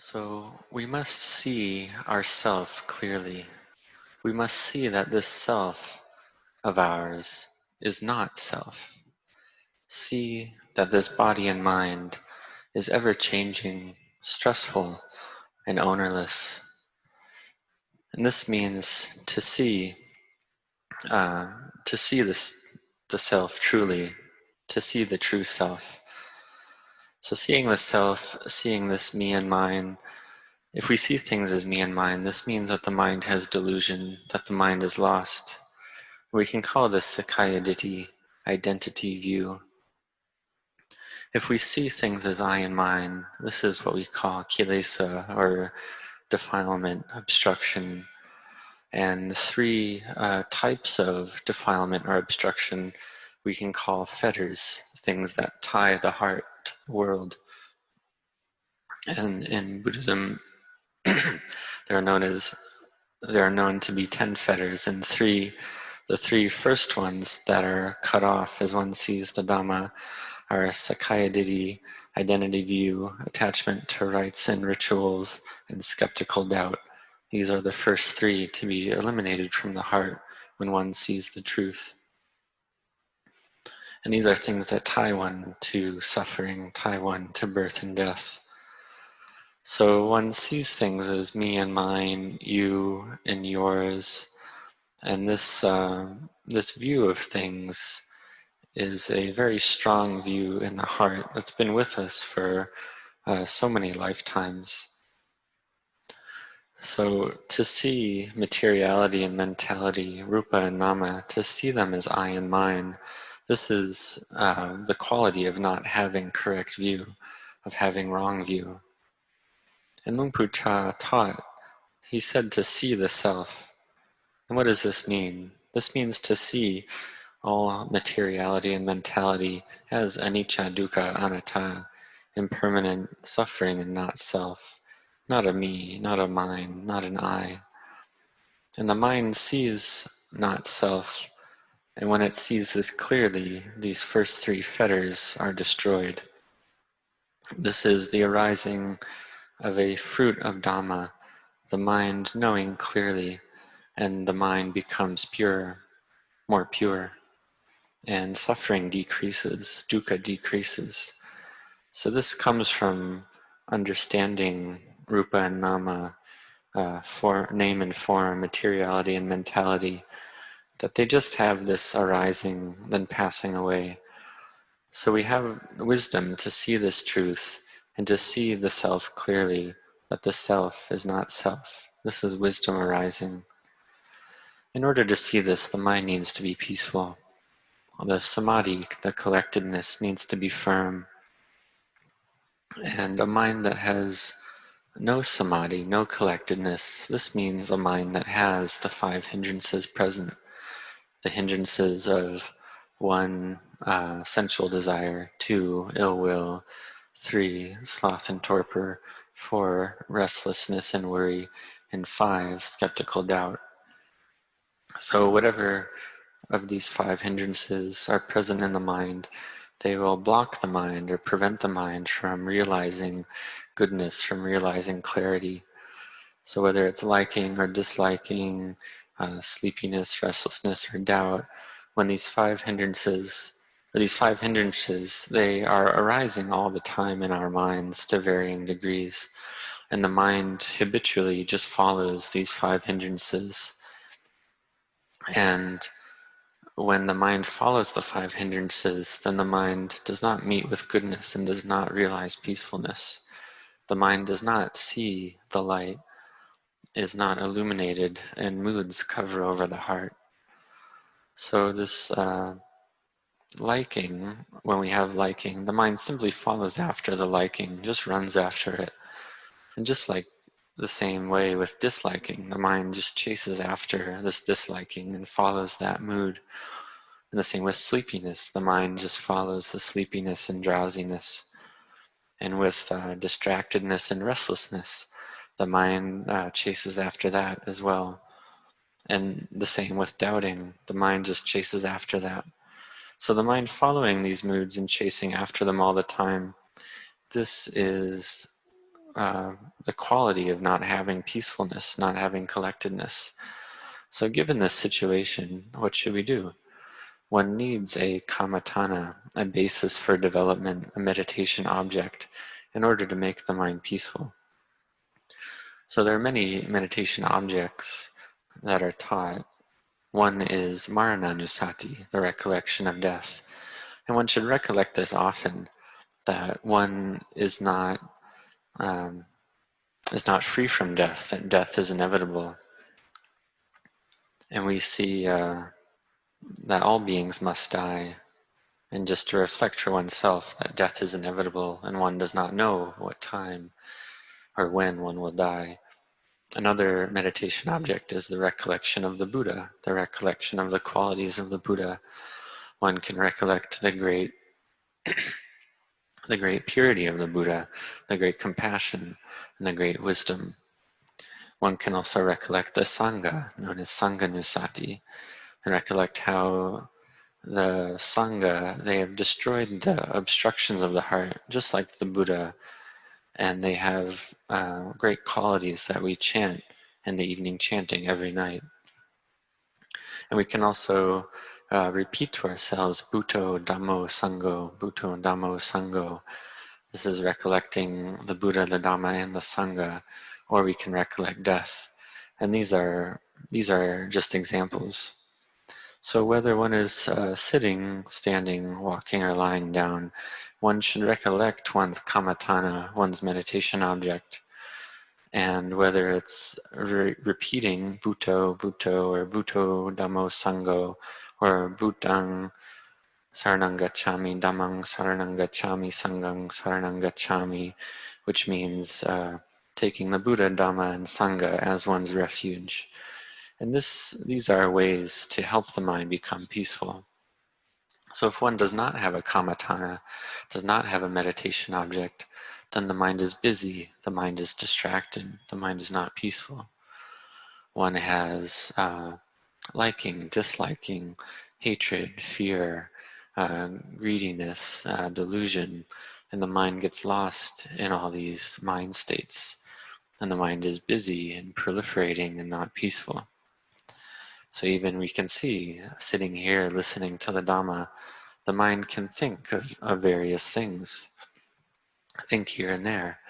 So we must see ourself clearly. We must see that this self of ours is not self. See that this body and mind is ever changing, stressful, and ownerless. And this means to see this, the self truly, to see the true self. So seeing the self, seeing this me and mine, if we see things as me and mine, this means that the mind has delusion, that the mind is lost. We can call this Sakkaya Ditthi, identity view. If we see things as I and mine, this is what we call kilesa, or defilement, obstruction. And three types of defilement or obstruction we can call fetters, things that tie the heart to the world. And in Buddhism, they are known to be 10 fetters, and the three first ones that are cut off as one sees the Dhamma are Sakkaya Ditthi, identity view, attachment to rites and rituals, and skeptical doubt. These are the first three to be eliminated from the heart when one sees the truth. And these are things that tie one to suffering, tie one to birth and death. So one sees things as me and mine, you and yours, and this view of things is a very strong view in the heart that's been with us for so many lifetimes. So to see materiality and mentality, rupa and nama, to see them as I and mine, this is the quality of not having correct view, of having wrong view. And Luang Pu Cha taught, he said to see the self. And what does this mean? This means to see all materiality and mentality as anicca, dukkha, anatta, impermanent, suffering, and not self, not a me, not a mine, not an I. And the mind sees not self, and when it sees this clearly, these first three fetters are destroyed. This is the arising of a fruit of Dhamma, the mind knowing clearly, and the mind becomes pure, more pure, and suffering decreases, dukkha decreases. So this comes from understanding rupa and nama, for name and form, materiality and mentality, that they just have this arising, then passing away. So we have wisdom to see this truth and to see the self clearly, that the self is not self. This is wisdom arising. In order to see this, the mind needs to be peaceful. The samadhi, the collectedness, needs to be firm. And a mind that has no samadhi, no collectedness, this means a mind that has the five hindrances present. The hindrances of 1, sensual desire, 2, ill will, 3, sloth and torpor, 4, restlessness and worry, and 5, skeptical doubt. So whatever of these 5 hindrances are present in the mind, they will block the mind or prevent the mind from realizing goodness, from realizing clarity. So whether it's liking or disliking, sleepiness, restlessness, or doubt, when these 5 hindrances, they are arising all the time in our minds to varying degrees. And the mind habitually just follows these 5 hindrances. And when the mind follows the 5 hindrances, then the mind does not meet with goodness and does not realize peacefulness. The mind does not see the light, is not illuminated, and moods cover over the heart. So this liking, when we have liking, the mind simply follows after the liking, just runs after it. And just like the same way with disliking, the mind just chases after this disliking and follows that mood. And the same with sleepiness, the mind just follows the sleepiness and drowsiness. And with distractedness and restlessness, the mind chases after that as well. And the same with doubting, the mind just chases after that. So the mind following these moods and chasing after them all the time, this is the quality of not having peacefulness, not having collectedness. So given this situation, what should we do? One needs a kamatana, a basis for development, a meditation object, in order to make the mind peaceful. So there are many meditation objects that are taught. One is marananusati, the recollection of death. And one should recollect this often, that one is not free from death, that death is inevitable. And we see that all beings must die. And just to reflect for oneself that death is inevitable and one does not know what time or when one will die. Another meditation object is the recollection of the Buddha, the recollection of the qualities of the Buddha. One can recollect the great purity of the Buddha, the great compassion, and the great wisdom. One can also recollect the Sangha, known as Sanghanusati, and recollect how the Sangha, they have destroyed the obstructions of the heart, just like the Buddha, and they have great qualities that we chant in the evening chanting every night. And we can also repeat to ourselves, Bhutto Dhammo Sangho, Bhutto Dhammo Sangho. This is recollecting the Buddha, the Dhamma, and the Sangha, or we can recollect death. And these are just examples. So whether one is sitting, standing, walking, or lying down, one should recollect one's kamatana, one's meditation object. And whether it's repeating Bhutto, Bhutto, or Bhutto Dhammo Sangho, or Bhutang Saranang Gacchami, Dhammang Saranang Gacchami, Sanghang Saranang Gacchami, which means taking the Buddha, Dhamma, and Sangha as one's refuge. And these are ways to help the mind become peaceful. So if one does not have a kamatana, does not have a meditation object, then the mind is busy, the mind is distracted, the mind is not peaceful. One has liking, disliking, hatred, fear, greediness, delusion, and the mind gets lost in all these mind states. And the mind is busy and proliferating and not peaceful. So even we can see, sitting here listening to the Dhamma, the mind can think of various things, think here and there,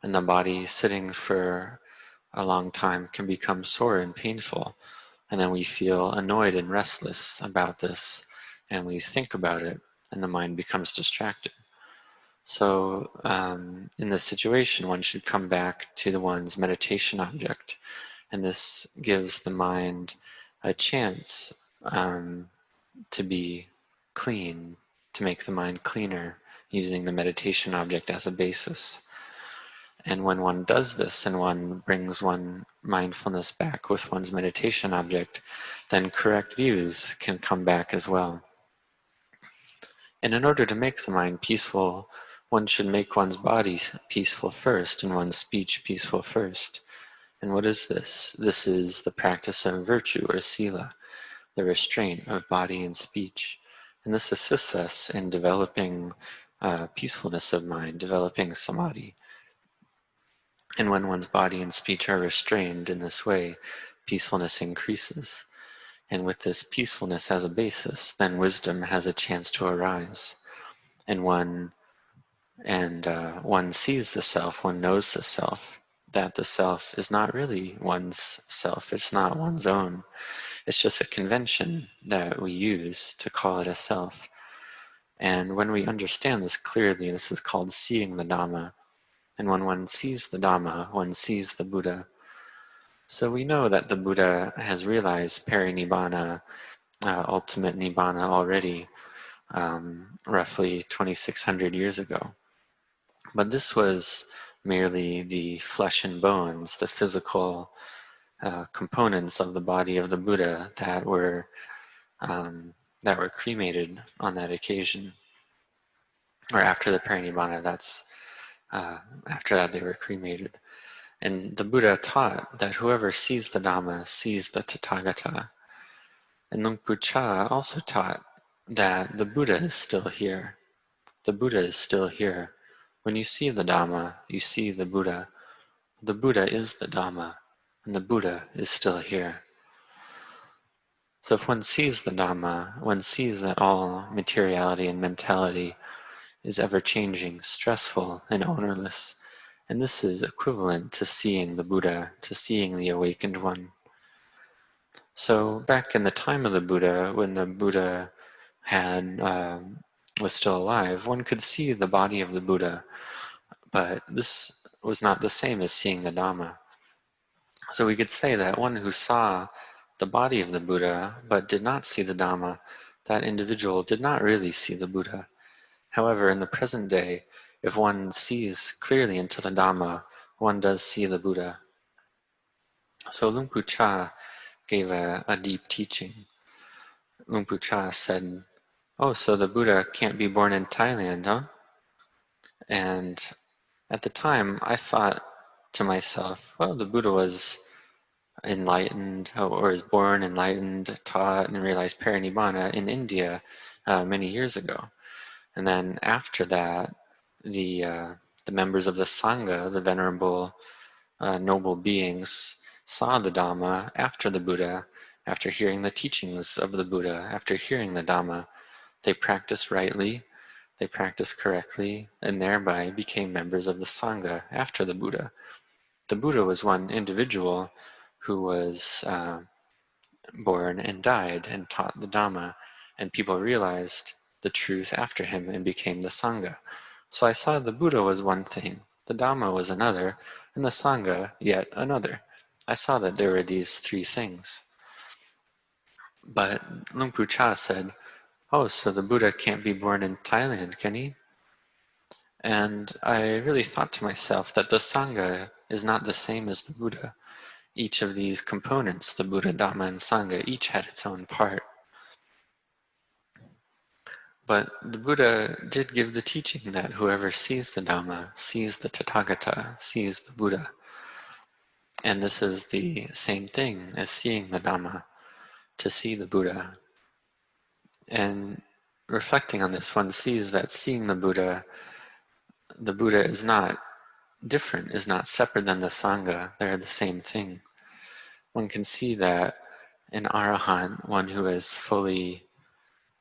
and the body sitting for a long time can become sore and painful, and then we feel annoyed and restless about this, and we think about it, and the mind becomes distracted. So in this situation, one should come back to one's meditation object, and this gives the mind a chance to be clean, to make the mind cleaner, using the meditation object as a basis. And when one does this and one brings one mindfulness back with one's meditation object, then correct views can come back as well. And in order to make the mind peaceful, one should make one's body peaceful first and one's speech peaceful first. And what is this? This is the practice of virtue or sila, the restraint of body and speech. And this assists us in developing peacefulness of mind, developing samadhi. And when one's body and speech are restrained in this way, peacefulness increases. And with this peacefulness as a basis, then wisdom has a chance to arise. And one sees the self, one knows the self, that the self is not really one's self, it's not one's own. It's just a convention that we use to call it a self. And when we understand this clearly, this is called seeing the Dhamma. And when one sees the Dhamma, one sees the Buddha. So we know that the Buddha has realized parinibbana, ultimate nibbana already, roughly 2,600 years ago. But this was merely the flesh and bones, the physical components of the body of the Buddha that were cremated on that occasion, or after the parinibbana. After that they were cremated. And the Buddha taught that whoever sees the Dhamma sees the Tathagata. And Luang Pu Cha also taught that the Buddha is still here. The Buddha is still here. When you see the Dhamma, you see the Buddha. The Buddha is the Dhamma, and the Buddha is still here. So if one sees the Dhamma, one sees that all materiality and mentality is ever-changing, stressful, and ownerless. And this is equivalent to seeing the Buddha, to seeing the awakened one. So back in the time of the Buddha, when the Buddha was still alive, one could see the body of the Buddha, but this was not the same as seeing the Dhamma. So we could say that one who saw the body of the Buddha but did not see the Dhamma, that individual did not really see the Buddha. However, in the present day, if one sees clearly into the Dhamma, one does see the Buddha. So Luang Pu Cha gave a deep teaching. Luang Pu Cha said, "Oh, so the Buddha can't be born in Thailand, huh?" And at the time, I thought to myself, well, the Buddha was enlightened, or was born enlightened, taught, and realized parinibbana in India many years ago. And then after that, the members of the Sangha, the venerable noble beings, saw the Dhamma after the Buddha, after hearing the teachings of the Buddha, after hearing the Dhamma. They practiced rightly, they practiced correctly, and thereby became members of the Sangha after the Buddha. The Buddha was one individual who was born and died and taught the Dhamma, and people realized the truth after him and became the Sangha. So I saw the Buddha was one thing, the Dhamma was another, and the Sangha yet another. I saw that there were these three things. But Luang Pu Cha said, "Oh, so the Buddha can't be born in Thailand, can he?" And I really thought to myself that the Sangha is not the same as the Buddha. Each of these components, the Buddha, Dhamma, and Sangha, each had its own part. But the Buddha did give the teaching that whoever sees the Dhamma, sees the Tathagata, sees the Buddha. And this is the same thing as seeing the Dhamma, to see the Buddha. And reflecting on this, one sees that seeing the Buddha is not different, is not separate than the Sangha. They're the same thing. One can see that an Arahant, one who has fully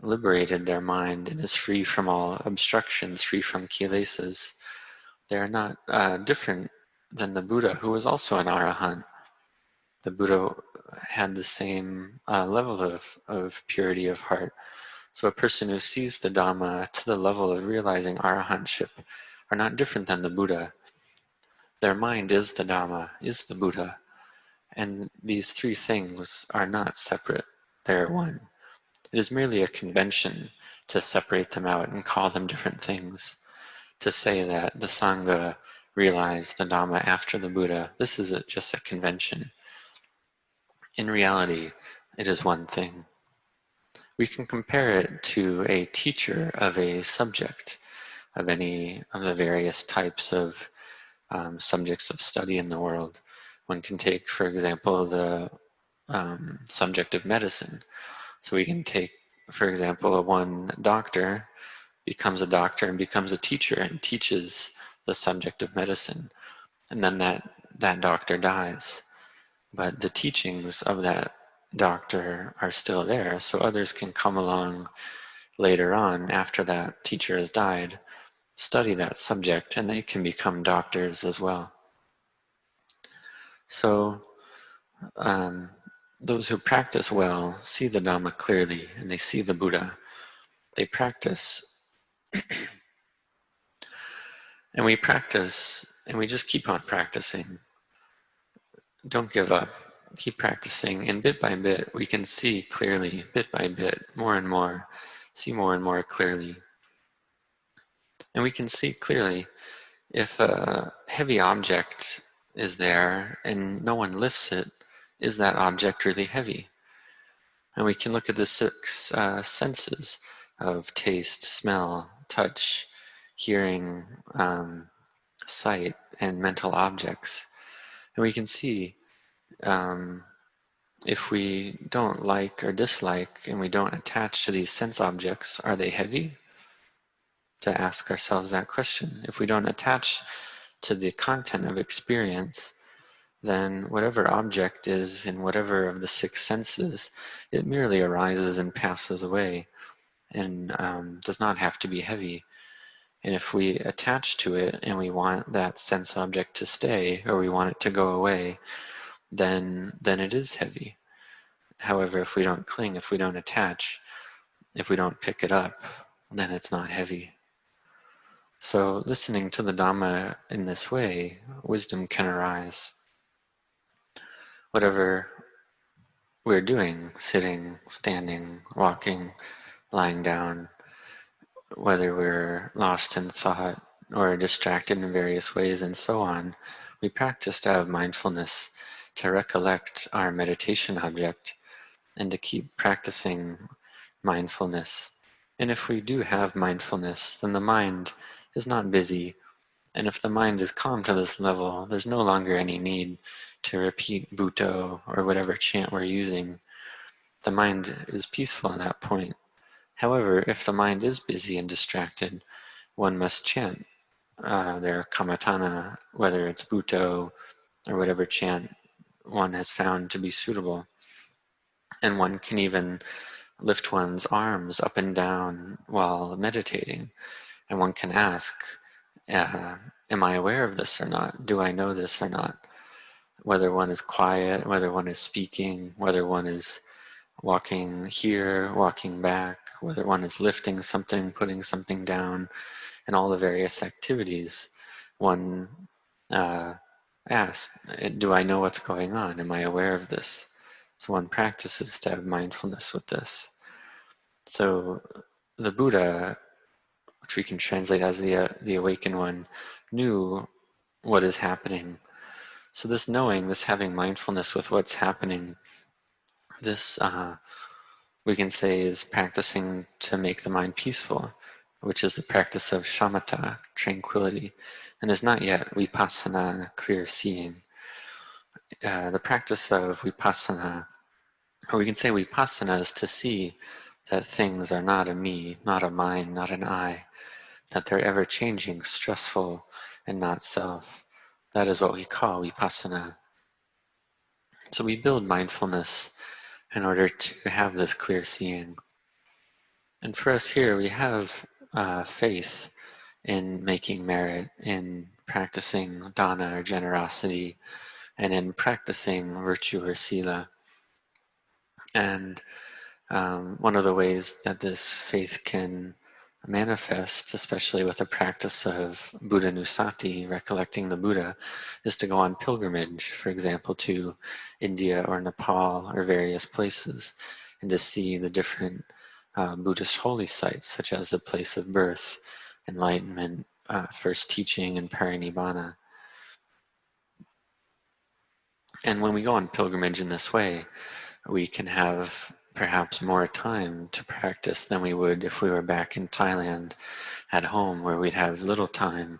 liberated their mind and is free from all obstructions, free from kilesas, they are not different than the Buddha, who was also an Arahant. The Buddha had the same level of purity of heart. So a person who sees the Dhamma to the level of realizing Arahantship are not different than the Buddha. Their mind is the Dhamma, is the Buddha. And these three things are not separate, they are one. It is merely a convention to separate them out and call them different things. To say that the Sangha realized the Dhamma after the Buddha, this is just a convention. In reality, it is one thing. We can compare it to a teacher of a subject, of any of the various types of subjects of study in the world. One can take, for example, the subject of medicine. So we can take, for example, one doctor becomes a doctor and becomes a teacher and teaches the subject of medicine. And then that doctor dies. But the teachings of that doctor are still there, so others can come along later on after that teacher has died, study that subject, and they can become doctors as well. So those who practice well see the Dhamma clearly, and they see the Buddha. They practice, and we practice, and we just keep on practicing. Don't give up. Keep practicing, and bit by bit, we can see clearly, bit by bit, more and more, see more and more clearly. And we can see clearly if a heavy object is there and no one lifts it, is that object really heavy? And we can look at the six senses of taste, smell, touch, hearing, sight, and mental objects. And we can see if we don't like or dislike and we don't attach to these sense objects, are they heavy? to ask ourselves that question. If we don't attach to the content of experience, then whatever object is in whatever of the six senses, it merely arises and passes away, and does not have to be heavy. And if we attach to it and we want that sense object to stay, or we want it to go away, then it is heavy. However, if we don't cling, if we don't attach, if we don't pick it up, then it's not heavy. So listening to the Dhamma in this way, wisdom can arise. Whatever we're doing, sitting, standing, walking, lying down, whether we're lost in thought or distracted in various ways and so on, we practice to have mindfulness, to recollect our meditation object, and to keep practicing mindfulness. And if we do have mindfulness, then the mind is not busy. And if the mind is calm to this level, there's no longer any need to repeat Bhutto or whatever chant we're using. The mind is peaceful at that point. However, if the mind is busy and distracted, one must chant their kammatthana, whether it's Bhutto or whatever chant one has found to be suitable. And one can even lift one's arms up and down while meditating. And one can ask, am I aware of this or not? Do I know this or not? Whether one is quiet, whether one is speaking, whether one is walking here, walking back, whether one is lifting something, putting something down, and all the various activities, one asks, do I know what's going on? Am I aware of this? So one practices to have mindfulness with this. So the Buddha, which we can translate as the awakened one, knew what is happening. So this knowing, this having mindfulness with what's happening, this we can say is practicing to make the mind peaceful, which is the practice of shamatha, tranquility, and is not yet vipassana, clear seeing. The practice of vipassana, or we can say vipassana, is to see that things are not a me, not a mind, not an I, that they're ever-changing, stressful, and not self. That is what we call vipassana. So we build mindfulness in order to have this clear seeing. And for us here, we have faith in making merit, in practicing dana or generosity, and in practicing virtue or sila. And one of the ways that this faith can manifest, especially with the practice of Buddhanusati, recollecting the Buddha, is to go on pilgrimage, for example, to India or Nepal or various places, and to see the different Buddhist holy sites, such as the place of birth, enlightenment, first teaching, and parinibbana. And when we go on pilgrimage in this way, we can have perhaps more time to practice than we would if we were back in Thailand at home, where we'd have little time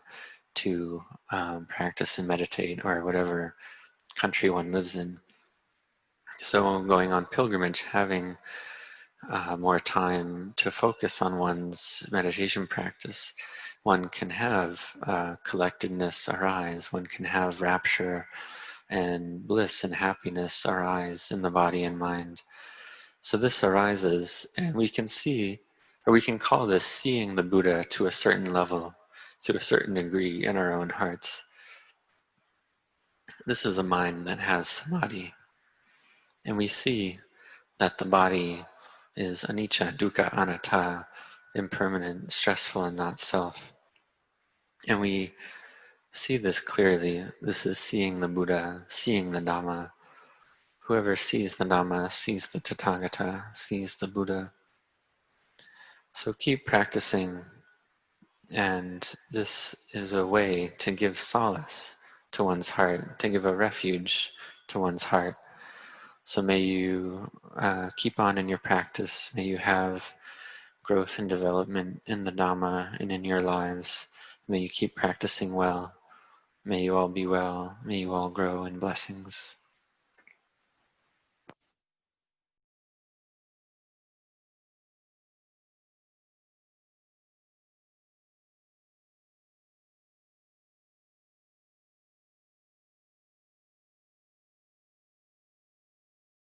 to practice and meditate, or whatever country one lives in. So going on pilgrimage, having more time to focus on one's meditation practice, one can have collectedness arise, one can have rapture and bliss and happiness arise in the body and mind. So this arises, and we can see, or we can call this seeing the Buddha to a certain level, to a certain degree in our own hearts. This is a mind that has samadhi, and we see that the body is anicca, dukkha, anatta, impermanent, stressful, and not self. And we see this clearly. This is seeing the Buddha, seeing the Dhamma. Whoever sees the Dhamma sees the Tathagata, sees the Buddha. So keep practicing, and this is a way to give solace to one's heart, to give a refuge to one's heart. So may you keep on in your practice. May you have growth and development in the Dhamma and in your lives. May you keep practicing well. May you all be well. May you all grow in blessings.